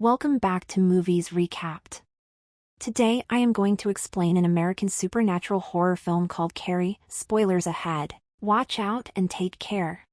Welcome back to Movies Recapped. Today I am going to explain an American supernatural horror film called Carrie. Spoilers ahead. Watch out and take care.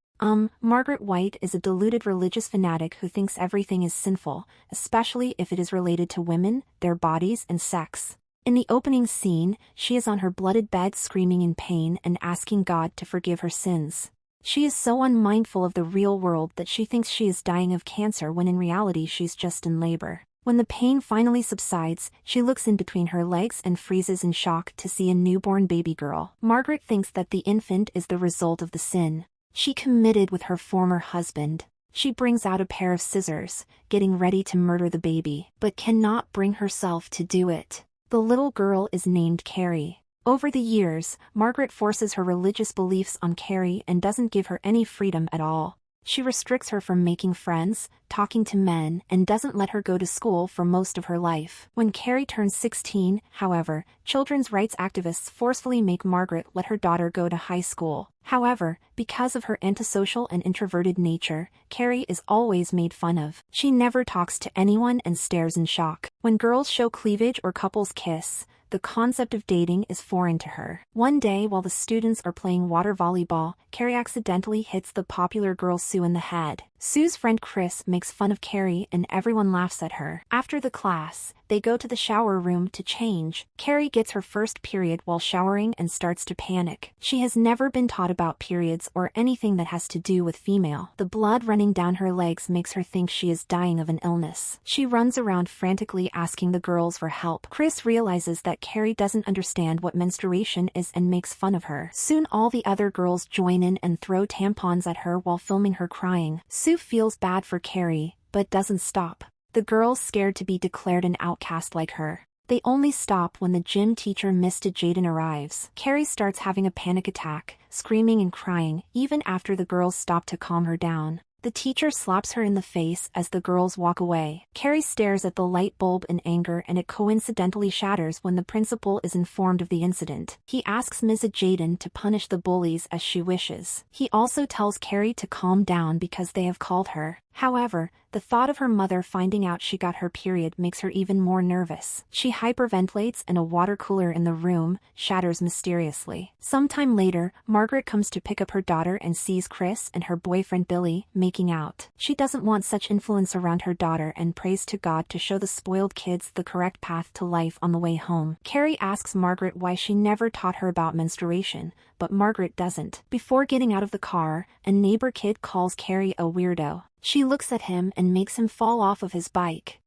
Margaret White is a deluded religious fanatic who thinks everything is sinful, especially if it is related to women, their bodies, and sex. In the opening scene, she is on her blooded bed screaming in pain and asking God to forgive her sins. She is so unmindful of the real world that she thinks she is dying of cancer when in reality she's just in labor. When the pain finally subsides, she looks in between her legs and freezes in shock to see a newborn baby girl. Margaret thinks that the infant is the result of the sin she committed with her former husband. She brings out a pair of scissors, getting ready to murder the baby, but cannot bring herself to do it. The little girl is named Carrie. Over the years, Margaret forces her religious beliefs on Carrie and doesn't give her any freedom at all. She restricts her from making friends, talking to men, and doesn't let her go to school for most of her life. When Carrie turns 16, however, children's rights activists forcefully make Margaret let her daughter go to high school. However, because of her antisocial and introverted nature, Carrie is always made fun of. She never talks to anyone and stares in shock. When girls show cleavage or couples kiss, the concept of dating is foreign to her. One day while the students are playing water volleyball, Carrie accidentally hits the popular girl Sue in the head. Sue's friend Chris makes fun of Carrie and everyone laughs at her. After the class, they go to the shower room to change. Carrie gets her first period while showering and starts to panic. She has never been taught about periods or anything that has to do with female. The blood running down her legs makes her think she is dying of an illness. She runs around frantically asking the girls for help. Chris realizes that Carrie doesn't understand what menstruation is and makes fun of her. Soon all the other girls join in and throw tampons at her while filming her crying. Sue feels bad for Carrie, but doesn't stop. The girls scared to be declared an outcast like her. They only stop when the gym teacher Mr. Jaden arrives. Carrie starts having a panic attack, screaming and crying, even after the girls stop to calm her down. The teacher slaps her in the face as the girls walk away. Carrie stares at the light bulb in anger and it coincidentally shatters when the principal is informed of the incident. He asks Mrs. Jaden to punish the bullies as she wishes. He also tells Carrie to calm down because they have called her. However, the thought of her mother finding out she got her period makes her even more nervous. She hyperventilates and a water cooler in the room shatters mysteriously. Sometime later, Margaret comes to pick up her daughter and sees Chris and her boyfriend Billy making out. She doesn't want such influence around her daughter and prays to God to show the spoiled kids the correct path to life on the way home. Carrie asks Margaret why she never taught her about menstruation, but Margaret doesn't. Before getting out of the car, a neighbor kid calls Carrie a weirdo. She looks at him and makes him fall off of his bike.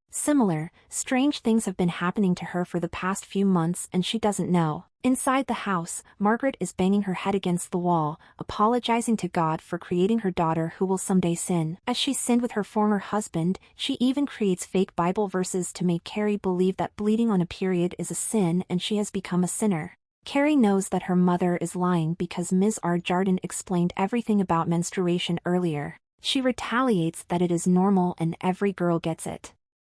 Strange things have been happening to her for the past few months and she doesn't know. Inside the house, Margaret is banging her head against the wall, apologizing to God for creating her daughter who will someday sin. As she sinned with her former husband, she even creates fake Bible verses to make Carrie believe that bleeding on a period is a sin and she has become a sinner. Carrie knows that her mother is lying because Ms. R. Jardin explained everything about menstruation earlier. She retaliates that it is normal and every girl gets it.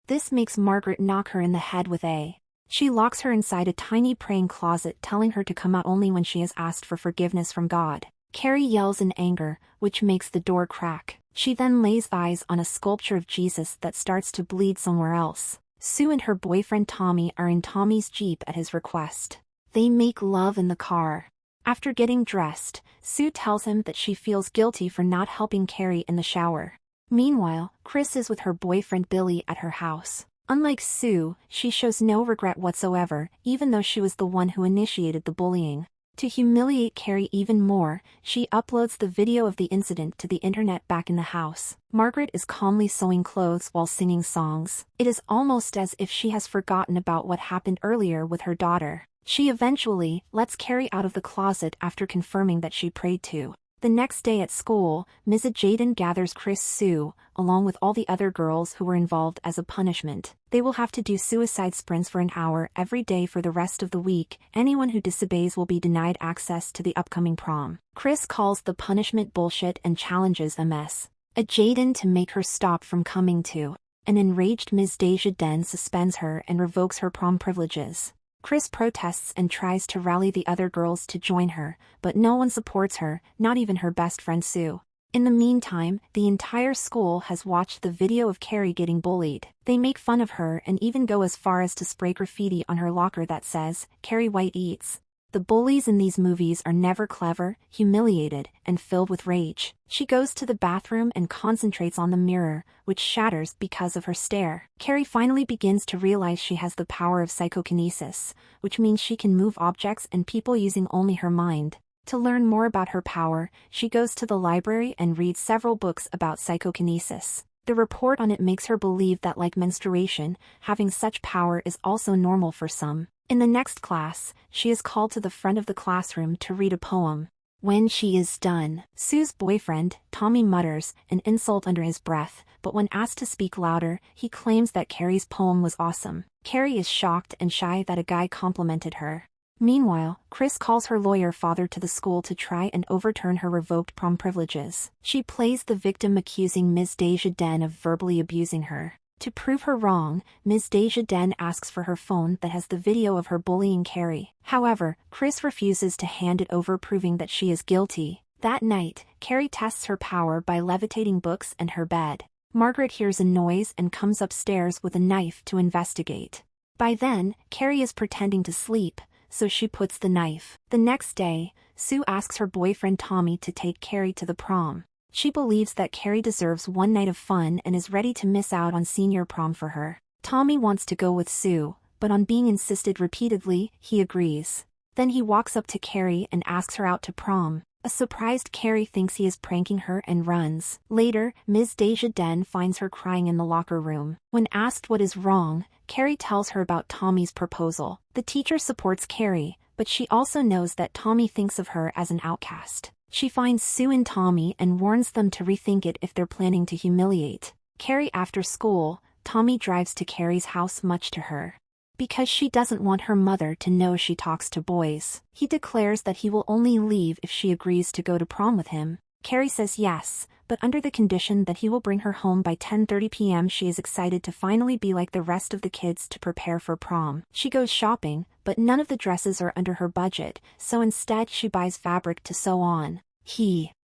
This makes Margaret knock her in the head with a. She locks her inside a tiny praying closet telling her to come out only when she has asked for forgiveness from God. Carrie yells in anger, which makes the door crack. She then lays eyes on a sculpture of Jesus that starts to bleed somewhere else. Sue and her boyfriend Tommy are in Tommy's Jeep at his request. They make love in the car. After getting dressed, Sue tells him that she feels guilty for not helping Carrie in the shower. Meanwhile, Chris is with her boyfriend Billy at her house. Unlike Sue, she shows no regret whatsoever, even though she was the one who initiated the bullying. To humiliate Carrie even more, she uploads the video of the incident to the internet back in the house. Margaret is calmly sewing clothes while singing songs. It is almost as if she has forgotten about what happened earlier with her daughter. She eventually lets Carrie out of the closet after confirming that she prayed to. The next day at school, Mrs. Jaden gathers Chris Sue, along with all the other girls who were involved as a punishment. They will have to do suicide sprints for an hour every day for the rest of the week. Anyone who disobeys will be denied access to the upcoming prom. Chris calls the punishment bullshit and challenges Ms. Jaden to make her stop from coming to. An enraged Ms. Desjardins suspends her and revokes her prom privileges. Chris protests and tries to rally the other girls to join her, but no one supports her, not even her best friend Sue. In the meantime, the entire school has watched the video of Carrie getting bullied. They make fun of her and even go as far as to spray graffiti on her locker that says, "Carrie White eats." The bullies in these movies are never clever, humiliated, and filled with rage. She goes to the bathroom and concentrates on the mirror, which shatters because of her stare. Carrie finally begins to realize she has the power of psychokinesis, which means she can move objects and people using only her mind. To learn more about her power, she goes to the library and reads several books about psychokinesis. The report on it makes her believe that, like menstruation, having such power is also normal for some. In the next class, she is called to the front of the classroom to read a poem. When she is done, Sue's boyfriend, Tommy, mutters an insult under his breath, but when asked to speak louder, he claims that Carrie's poem was awesome. Carrie is shocked and shy that a guy complimented her. Meanwhile, Chris calls her lawyer father to the school to try and overturn her revoked prom privileges. She plays the victim, accusing Ms. Desjardins of verbally abusing her. To prove her wrong, Ms. Desjardins asks for her phone that has the video of her bullying Carrie. However, Chris refuses to hand it over, proving that she is guilty. That night, Carrie tests her power by levitating books and her bed. Margaret hears a noise and comes upstairs with a knife to investigate. By then, Carrie is pretending to sleep, so she puts the knife. The next day, Sue asks her boyfriend Tommy to take Carrie to the prom. She believes that Carrie deserves one night of fun and is ready to miss out on senior prom for her. Tommy wants to go with Sue, but on being insisted repeatedly, he agrees. Then he walks up to Carrie and asks her out to prom. A surprised Carrie thinks he is pranking her and runs. Later, Ms. Desjardins finds her crying in the locker room. When asked what is wrong, Carrie tells her about Tommy's proposal. The teacher supports Carrie, but she also knows that Tommy thinks of her as an outcast. She finds Sue and Tommy and warns them to rethink it if they're planning to humiliate Carrie after school. Tommy drives to Carrie's house, much to her because she doesn't want her mother to know she talks to boys. He declares that he will only leave if she agrees to go to prom with him. Carrie says yes, but under the condition that he will bring her home by 10:30 p.m. She is excited to finally be like the rest of the kids to prepare for prom. She goes shopping, but none of the dresses are under her budget, so instead she buys fabric to sew on.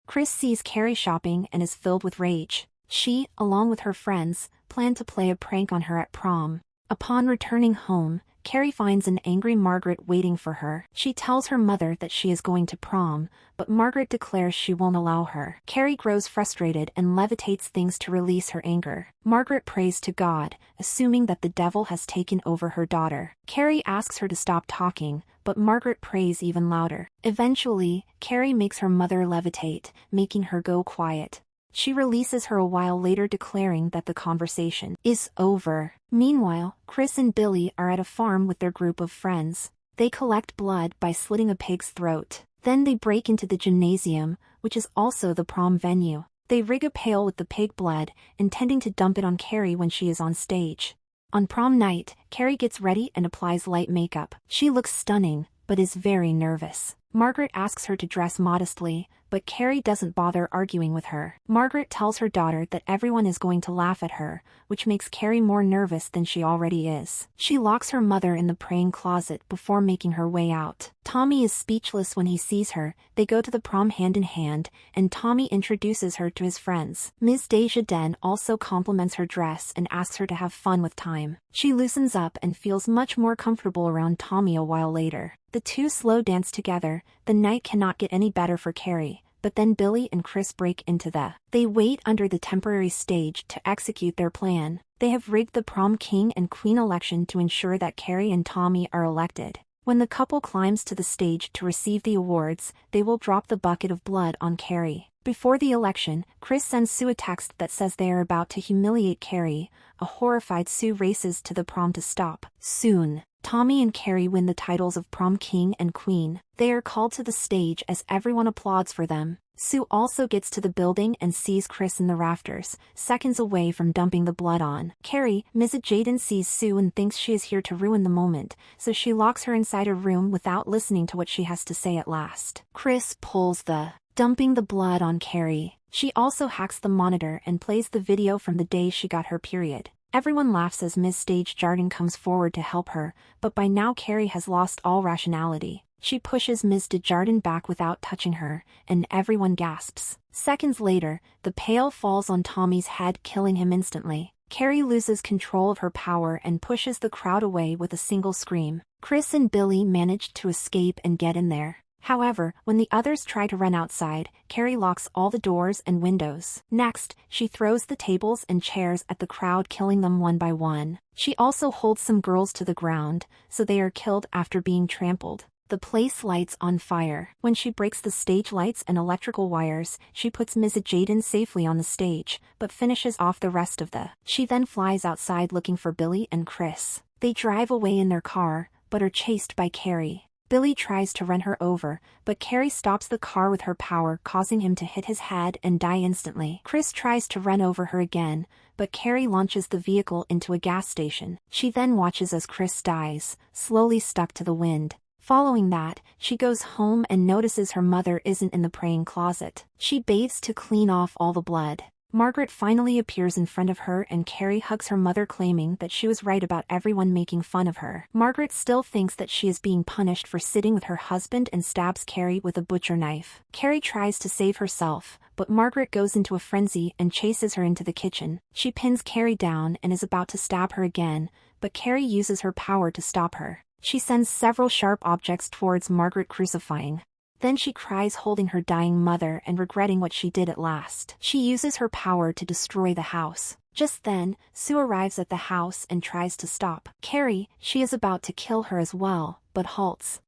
Chris sees Carrie shopping and is filled with rage. She, along with her friends, plan to play a prank on her at prom. Upon returning home, Carrie finds an angry Margaret waiting for her. She tells her mother that she is going to prom, but Margaret declares she won't allow her. Carrie grows frustrated and levitates things to release her anger. Margaret prays to God, assuming that the devil has taken over her daughter. Carrie asks her to stop talking, but Margaret prays even louder. Eventually, Carrie makes her mother levitate, making her go quiet. She releases her a while later, declaring that the conversation is over. Meanwhile, Chris and Billy are at a farm with their group of friends. They collect blood by slitting a pig's throat. Then they break into the gymnasium, which is also the prom venue. They rig a pail with the pig blood, intending to dump it on Carrie when she is on stage. On prom night, Carrie gets ready and applies light makeup. She looks stunning, but is very nervous. Margaret asks her to dress modestly, but Carrie doesn't bother arguing with her. Margaret tells her daughter that everyone is going to laugh at her, which makes Carrie more nervous than she already is. She locks her mother in the praying closet before making her way out. Tommy is speechless when he sees her. They go to the prom hand in hand, and Tommy introduces her to his friends. Ms. Desjardins also compliments her dress and asks her to have fun with time. She loosens up and feels much more comfortable around Tommy a while later. The two slow dance together. The night cannot get any better for Carrie, but then Billy and Chris break into They wait under the temporary stage to execute their plan. They have rigged the prom king and queen election to ensure that Carrie and Tommy are elected. When the couple climbs to the stage to receive the awards, they will drop the bucket of blood on Carrie. Before the election, Chris sends Sue a text that says they are about to humiliate Carrie. A horrified Sue races to the prom to stop. Soon, Tommy and Carrie win the titles of prom king and queen. They are called to the stage as everyone applauds for them. Sue also gets to the building and sees Chris in the rafters, seconds away from dumping the blood on Carrie. Ms. Jaden sees Sue and thinks she is here to ruin the moment, so she locks her inside a room without listening to what she has to say at last. Chris pulls the dumping the blood on Carrie. She also hacks the monitor and plays the video from the day she got her period. Everyone laughs as Ms. Desjardins comes forward to help her, but by now Carrie has lost all rationality. She pushes Ms. Desjardins back without touching her, and everyone gasps. Seconds later, the pail falls on Tommy's head, killing him instantly. Carrie loses control of her power and pushes the crowd away with a single scream. Chris and Billy manage to escape and get in there. However, when the others try to run outside, Carrie locks all the doors and windows. Next, she throws the tables and chairs at the crowd, killing them one by one. She also holds some girls to the ground, so they are killed after being trampled. The place lights on fire. When she breaks the stage lights and electrical wires, she puts Ms. Jaden safely on the stage, but finishes off the rest of the. She then flies outside looking for Billy and Chris. They drive away in their car, but are chased by Carrie. Billy tries to run her over, but Carrie stops the car with her power, causing him to hit his head and die instantly. Chris tries to run over her again, but Carrie launches the vehicle into a gas station. She then watches as Chris dies, slowly stuck to the wind. Following that, she goes home and notices her mother isn't in the praying closet. She bathes to clean off all the blood. Margaret finally appears in front of her and Carrie hugs her mother, claiming that she was right about everyone making fun of her. Margaret still thinks that she is being punished for sitting with her husband and stabs Carrie with a butcher knife. Carrie tries to save herself, but Margaret goes into a frenzy and chases her into the kitchen. She pins Carrie down and is about to stab her again, but Carrie uses her power to stop her. She sends several sharp objects towards Margaret, crucifying. Then she cries, holding her dying mother and regretting what she did at last. She uses her power to destroy the house. Just then, Sue arrives at the house and tries to stop Carrie. She is about to kill her as well, but halts.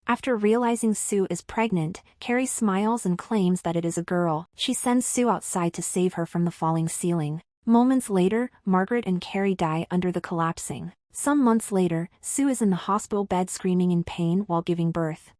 After realizing Sue is pregnant, Carrie smiles and claims that it is a girl. She sends Sue outside to save her from the falling ceiling. Moments later, Margaret and Carrie die under the collapsing. Some months later, Sue is in the hospital bed screaming in pain while giving birth.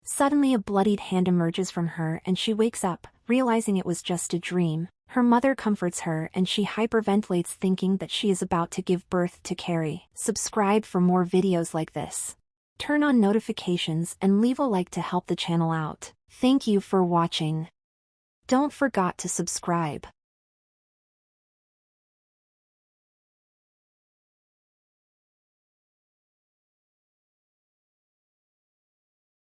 Suddenly a bloodied hand emerges from her and she wakes up, realizing it was just a dream. Her mother comforts her and she hyperventilates, thinking that she is about to give birth to Carrie. Subscribe for more videos like this. Turn on notifications and leave a like to help the channel out. Thank you for watching. Don't forget to subscribe.